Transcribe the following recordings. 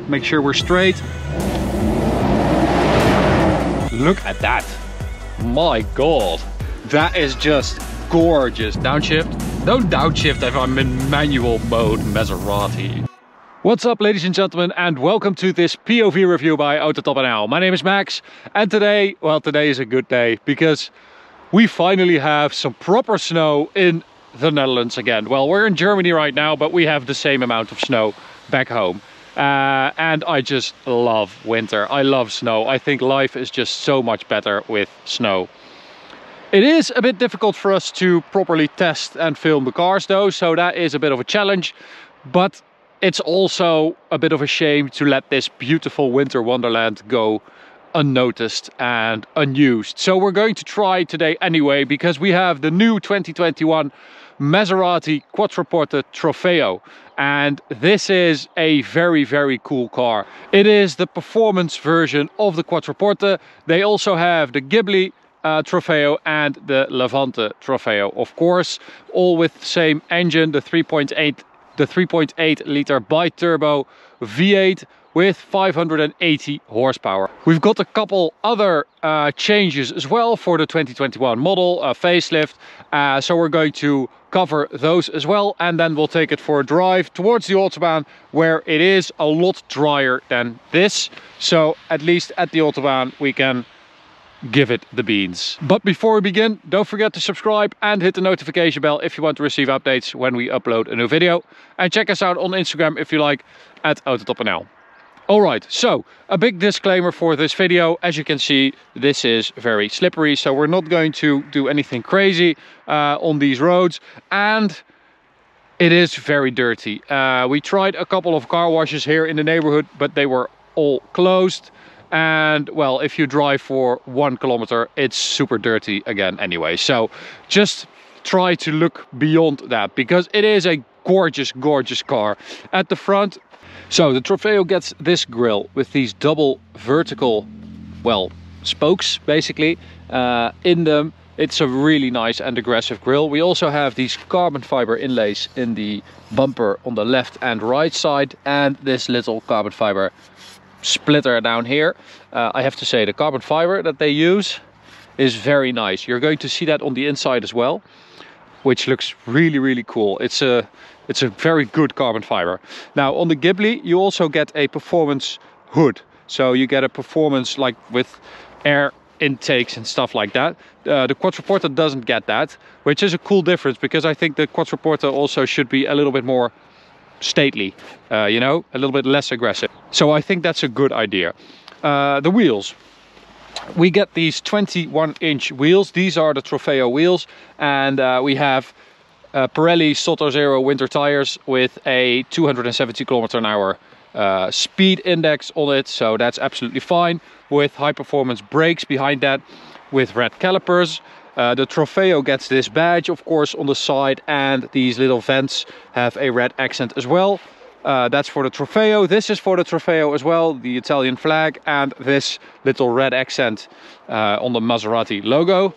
make sure we're straight. Look at that. My God. That is just gorgeous. Downshift? Don't downshift if I'm in manual mode, Maserati. What's up, ladies and gentlemen, and welcome to this POV review by AutoTopNL. My name is Max, and today is a good day because we finally have some proper snow in the Netherlands again. Well, we're in Germany right now, but we have the same amount of snow back home. And I just love winter. I love snow. I think life is just so much better with snow. It is a bit difficult for us to properly test and film the cars though, so that is a bit of a challenge. But it's also a bit of a shame to let this beautiful winter wonderland go unnoticed and unused. So we're going to try today anyway, because we have the new 2021 Maserati Quattroporte Trofeo. And this is a very, very cool car. It is the performance version of the Quattroporte. They also have the Ghibli Trofeo and the Levante Trofeo, of course, all with the same engine, the 3.8 liter bi-turbo V8 with 580 horsepower. We've got a couple other changes as well for the 2021 model, a facelift, so we're going to cover those as well, and then we'll take it for a drive towards the Autobahn, where it is a lot drier than this, so at least at the Autobahn we can give it the beans. But before we begin, don't forget to subscribe and hit the notification bell if you want to receive updates when we upload a new video, and check us out on Instagram if you like, at AutoTopNL. Alright, so a big disclaimer for this video. As you can see, this is very slippery, so we're not going to do anything crazy on these roads, and it is very dirty. We tried a couple of car washes here in the neighborhood, but they were all closed. And well, if you drive for 1 kilometer, it's super dirty again anyway. So just try to look beyond that, because it is a gorgeous, gorgeous car. At the front, so the Trofeo gets this grille with these double vertical, well, spokes basically in them. It's a really nice and aggressive grille. We also have these carbon fiber inlays in the bumper on the left and right side, and this little carbon fiber splitter down here. I have to say, the carbon fiber that they use is very nice. You're going to see that on the inside as well, which looks really, really cool. It's a very good carbon fiber. Now on the Ghibli you also get a performance hood, so you get a performance like with air intakes and stuff like that. The Quattroporte doesn't get that, which is a cool difference, because I think the Quattroporte also should be a little bit more stately, you know, a little bit less aggressive. So I think that's a good idea. The wheels, we get these 21-inch wheels. These are the Trofeo wheels, and we have Pirelli Soto Zero winter tires with a 270 km/h speed index on it, so that's absolutely fine, with high performance brakes behind that, with red calipers. The Trofeo gets this badge, of course, on the side, and these little vents have a red accent as well. That's for the Trofeo. This is for the Trofeo as well, the Italian flag, and this little red accent on the Maserati logo.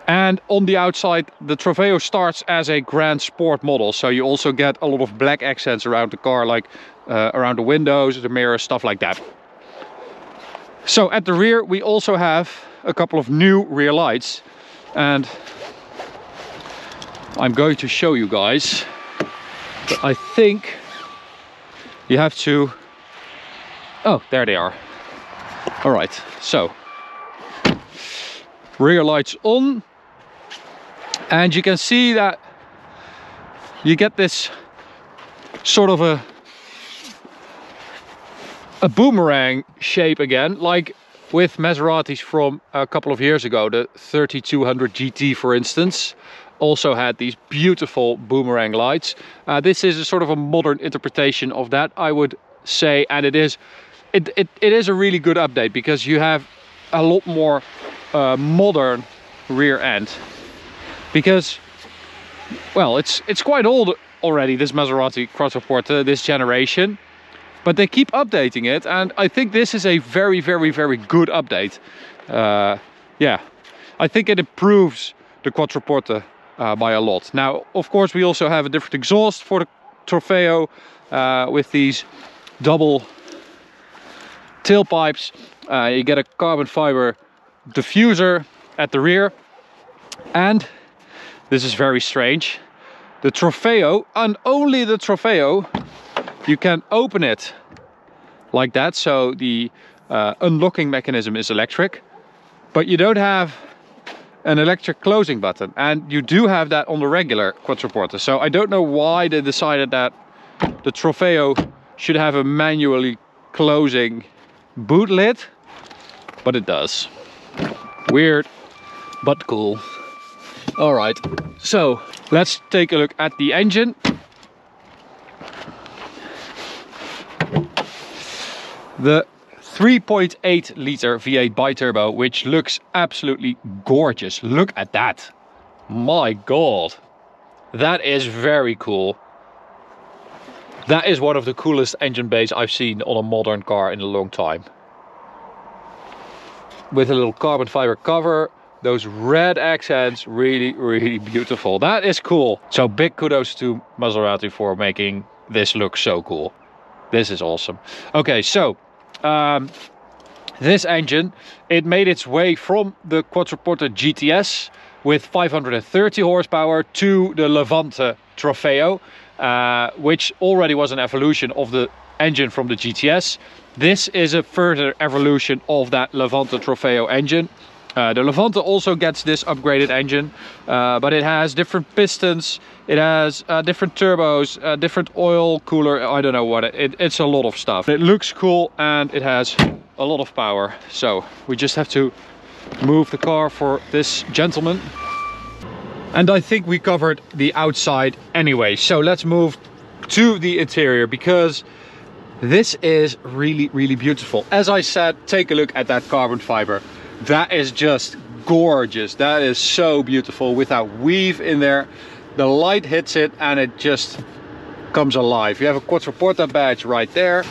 And on the outside, the Trofeo starts as a Grand Sport model, so you also get a lot of black accents around the car, like around the windows, the mirrors, stuff like that. So at the rear we also have a couple of new rear lights, and I'm going to show you guys, but I think you have to... Oh, there they are. All right, so rear lights on, and you can see that you get this sort of a boomerang shape again, like with Maseratis from a couple of years ago. The 3200 GT, for instance, also had these beautiful boomerang lights. This is a sort of a modern interpretation of that, I would say, and it is a really good update, because you have a lot more modern rear end, because, well, it's quite old already, this Maserati Quattroporte, this generation, but they keep updating it, and I think this is a very, very, very good update. Yeah, I think it improves the Quattroporte by a lot. Now, of course, we also have a different exhaust for the Trofeo with these double tailpipes. You get a carbon fiber diffuser at the rear, and this is very strange, the Trofeo, and only the Trofeo, you can open it like that, so the unlocking mechanism is electric, but you don't have an electric closing button, and you do have that on the regular Quattroporte. So I don't know why they decided that the Trofeo should have a manually closing boot lid, but it does. Weird, but cool. All right, so let's take a look at the engine. The 3.8 liter V8 bi-turbo, which looks absolutely gorgeous. Look at that. My God, that is very cool. That is one of the coolest engine bays I've seen on a modern car in a long time. With a little carbon fiber cover, those red accents, really beautiful. That is cool. So big kudos to Maserati for making this look so cool. This is awesome. Okay, so this engine, it made its way from the Quattroporte GTS with 530 horsepower to the Levante Trofeo, which already was an evolution of the engine from the GTS. This is a further evolution of that Levante Trofeo engine. The Levante also gets this upgraded engine, but it has different pistons, it has different turbos, different oil cooler, I don't know what, it's a lot of stuff. It looks cool and it has a lot of power. So we just have to move the car for this gentleman. And I think we covered the outside anyway. So let's move to the interior, because this is really beautiful. As I said, take a look at that carbon fiber. That is just gorgeous. That is so beautiful with that weave in there. The light hits it and it just comes alive. You have a Quattroporte badge right there.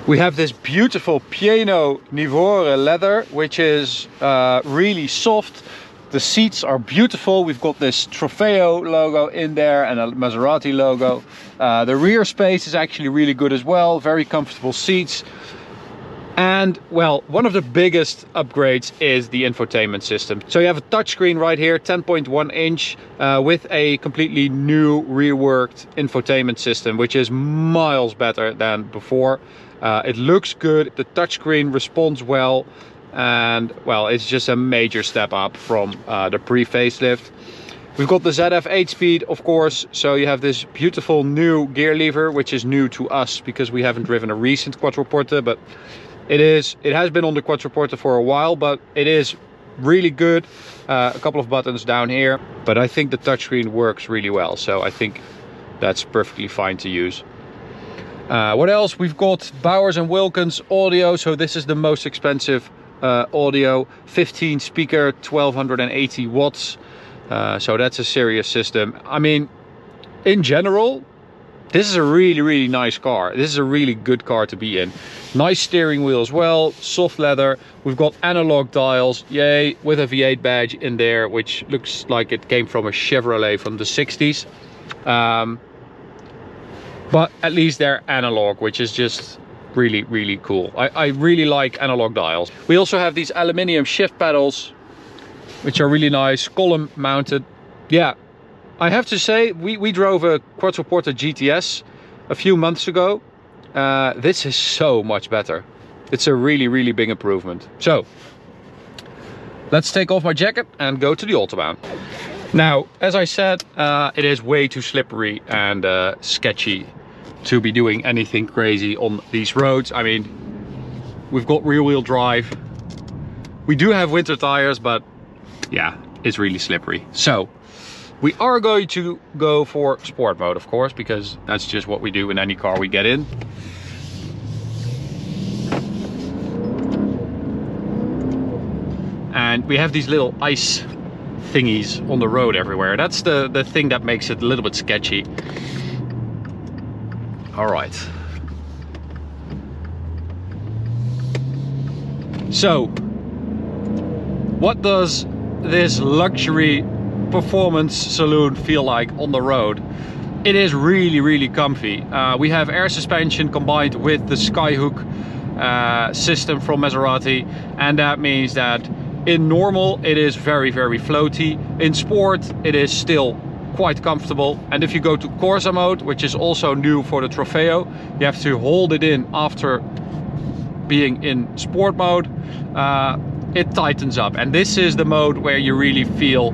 We have this beautiful Pieno Nivore leather, which is really soft. The seats are beautiful. We've got this Trofeo logo in there and a Maserati logo. The rear space is actually really good as well. Very comfortable seats. And well, one of the biggest upgrades is the infotainment system. So you have a touchscreen right here, 10.1 inch, with a completely new reworked infotainment system, which is miles better than before. It looks good, the touchscreen responds well, and well, it's just a major step up from the pre-facelift. We've got the ZF 8-speed, of course, so you have this beautiful new gear lever, which is new to us because we haven't driven a recent Quattroporte, but it has been on the Quattroporte for a while, but it is really good. A couple of buttons down here, but I think the touchscreen works really well, so I think that's perfectly fine to use. What else? We've got Bowers & Wilkins audio, so this is the most expensive audio. 15 speaker, 1280 watts. So that's a serious system. I mean, in general, this is a really nice car. This is a really good car to be in. Nice steering wheel as well, soft leather. We've got analog dials, yay, with a V8 badge in there, which looks like it came from a Chevrolet from the 60s. But at least they're analog, which is just really cool. I really like analog dials. We also have these aluminium shift pedals, which are really nice, column mounted. Yeah, I have to say, we drove a Quattroporte GTS a few months ago. This is so much better. It's a really big improvement. So let's take off my jacket and go to the Autobahn. Now, as I said, it is way too slippery and sketchy to be doing anything crazy on these roads. I mean, we've got rear-wheel drive. We do have winter tires, but yeah, it's really slippery. So we are going to go for sport mode, of course, because that's just what we do in any car we get in. And we have these little ice thingies on the road everywhere. That's the thing that makes it a little bit sketchy. All right. So, what does this luxury performance saloon feel like on the road? it is really, really comfy. We have air suspension combined with the skyhook system from Maserati, and that means that in normal it is very, very floaty. In sport it is still quite comfortable, and if you go to Corsa mode, which is also new for the Trofeo, you have to hold it in after being in sport mode. It tightens up, and this is the mode where you really feel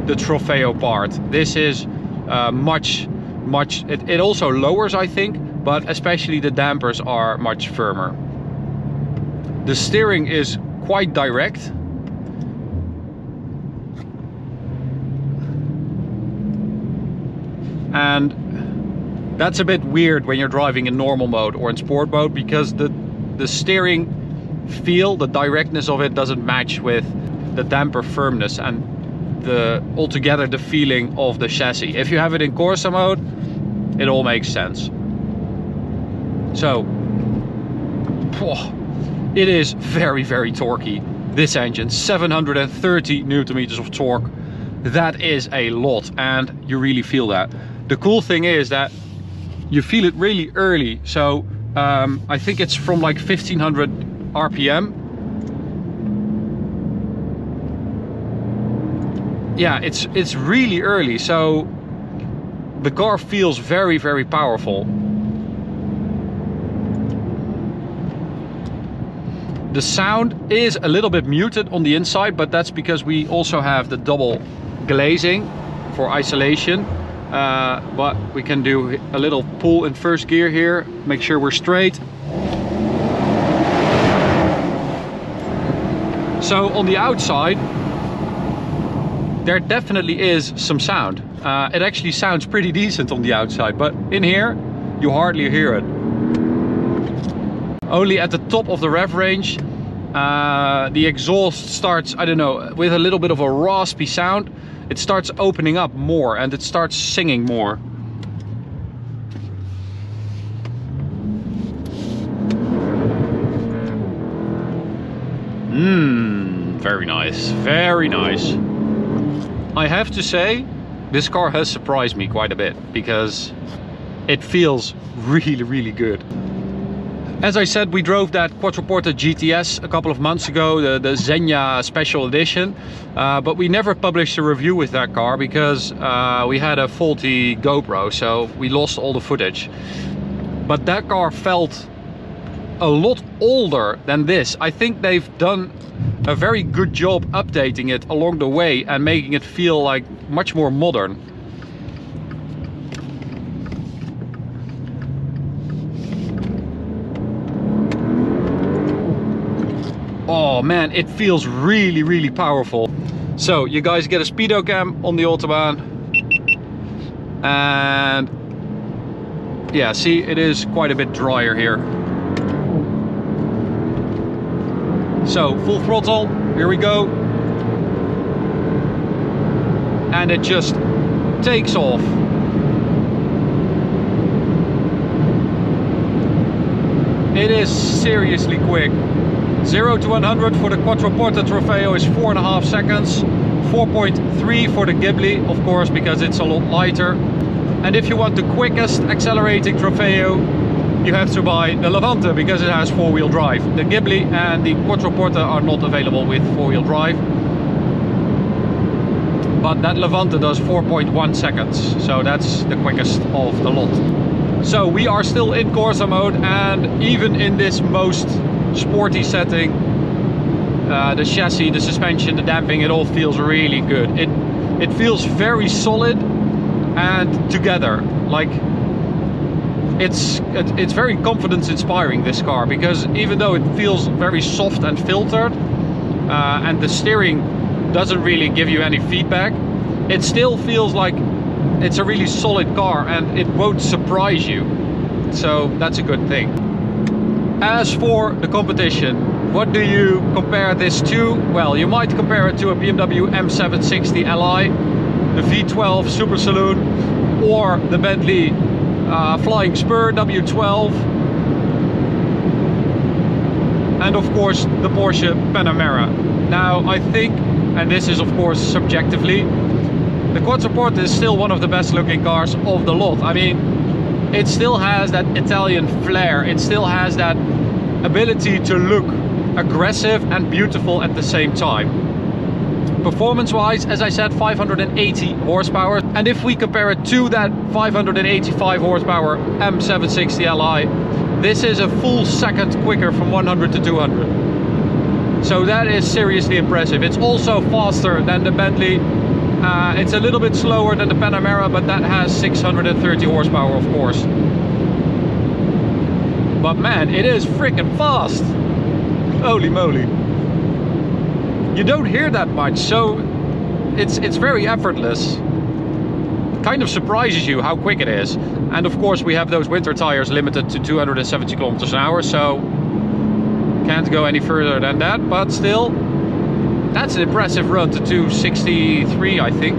the Trofeo part. This is it also lowers, I think, but especially the dampers are much firmer. The steering is quite direct. And that's a bit weird when you're driving in normal mode or in sport mode, because the steering feel, the directness of it doesn't match with the damper firmness and altogether the feeling of the chassis. If you have it in Corsa mode, it all makes sense. So, it is very, very torquey. This engine, 730 Nm of torque. That is a lot, and you really feel that. The cool thing is that you feel it really early. So I think it's from like 1500 RPM. Yeah, it's really early, so the car feels very, very powerful. The sound is a little bit muted on the inside, but that's because we also have the double glazing for isolation. But we can do a little pull in first gear here, make sure we're straight. So on the outside there definitely is some sound. It actually sounds pretty decent on the outside, but in here you hardly hear it. Only at the top of the rev range the exhaust starts, I don't know, with a little bit of a raspy sound. It starts opening up more and it starts singing more. Very nice, very nice. I have to say, this car has surprised me quite a bit, because it feels really, really good. As I said, we drove that Quattroporte GTS a couple of months ago, the Xenia Special Edition, but we never published a review with that car because we had a faulty GoPro, so we lost all the footage. But that car felt a lot older than this. I think they've done a very good job updating it along the way and making it feel like much more modern. Oh man, it feels really, really powerful. So you guys get a speedo cam on the Autobahn, and yeah, see, it is quite a bit drier here. So full throttle, here we go, and it just takes off. It is seriously quick. 0 to 100 for the Quattroporte Trofeo is 4.5 seconds. 4.3 for the Ghibli, of course, because it's a lot lighter. And if you want the quickest accelerating Trofeo, you have to buy the Levante, because it has four-wheel drive. The Ghibli and the Quattroporte are not available with four-wheel drive. But that Levante does 4.1 seconds, so that's the quickest of the lot. So we are still in Corsa mode, and even in this most sporty setting, the chassis, the suspension, the damping, it all feels really good. It feels very solid and together. Like it's very confidence inspiring, this car, because even though it feels very soft and filtered, and the steering doesn't really give you any feedback, it still feels like it's a really solid car and it won't surprise you. So that's a good thing. As for the competition, what do you compare this to? Well, you might compare it to a BMW M760 Li, the V12 Super Saloon, or the Bentley Flying Spur W12, and of course the Porsche Panamera. Now I think, and this is of course subjectively, The Quattroporte is still one of the best looking cars of the lot. I mean, it still has that Italian flair. It still has that ability to look aggressive and beautiful at the same time. Performance wise, as I said, 580 horsepower. And if we compare it to that 585 horsepower M760 Li, this is a full second quicker from 100 to 200. So that is seriously impressive. It's also faster than the Bentley. It's a little bit slower than the Panamera, but that has 630 horsepower, of course. But man, it is freaking fast. Holy moly. You don't hear that much, so it's very effortless. It kind of surprises you how quick it is. And of course we have those winter tires limited to 270 kilometers an hour, so can't go any further than that, but still, that's an impressive run to 263, I think.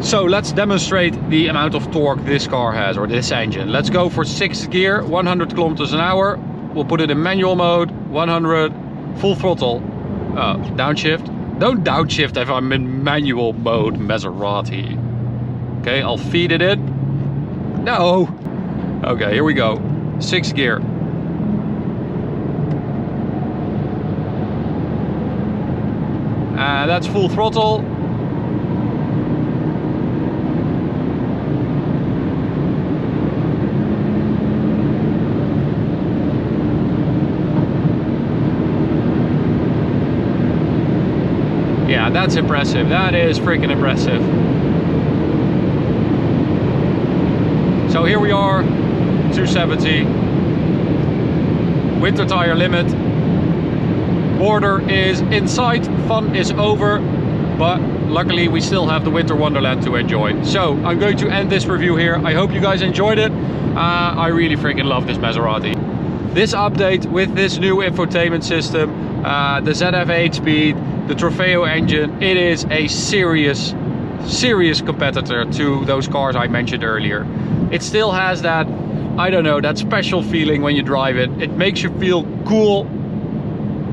So let's demonstrate the amount of torque this car has, or this engine. Let's go for 6th gear, 100 kilometers an hour. We'll put it in manual mode, 100, full throttle. Downshift. Don't downshift if I'm in manual mode, Maserati. Okay, I'll feed it in. No! Okay, here we go. 6th gear. That's full throttle. Yeah, that's impressive. That is freaking impressive. So here we are, 270. Winter tire limit. Border is in sight, fun is over, but luckily we still have the winter wonderland to enjoy. So I'm going to end this review here. I hope you guys enjoyed it. I really freaking love this Maserati. This update with this new infotainment system, the ZF8 speed, the Trofeo engine, it is a serious competitor to those cars I mentioned earlier. It still has that, I don't know, that special feeling when you drive it. It makes you feel cool.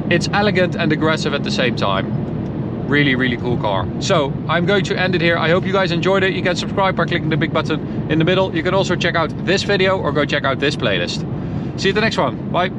It's elegant and aggressive at the same time. Really cool car. So I'm going to end it here. I hope you guys enjoyed it. You can subscribe by clicking the big button in the middle. You can also check out this video or go check out this playlist. See you at the next one. Bye.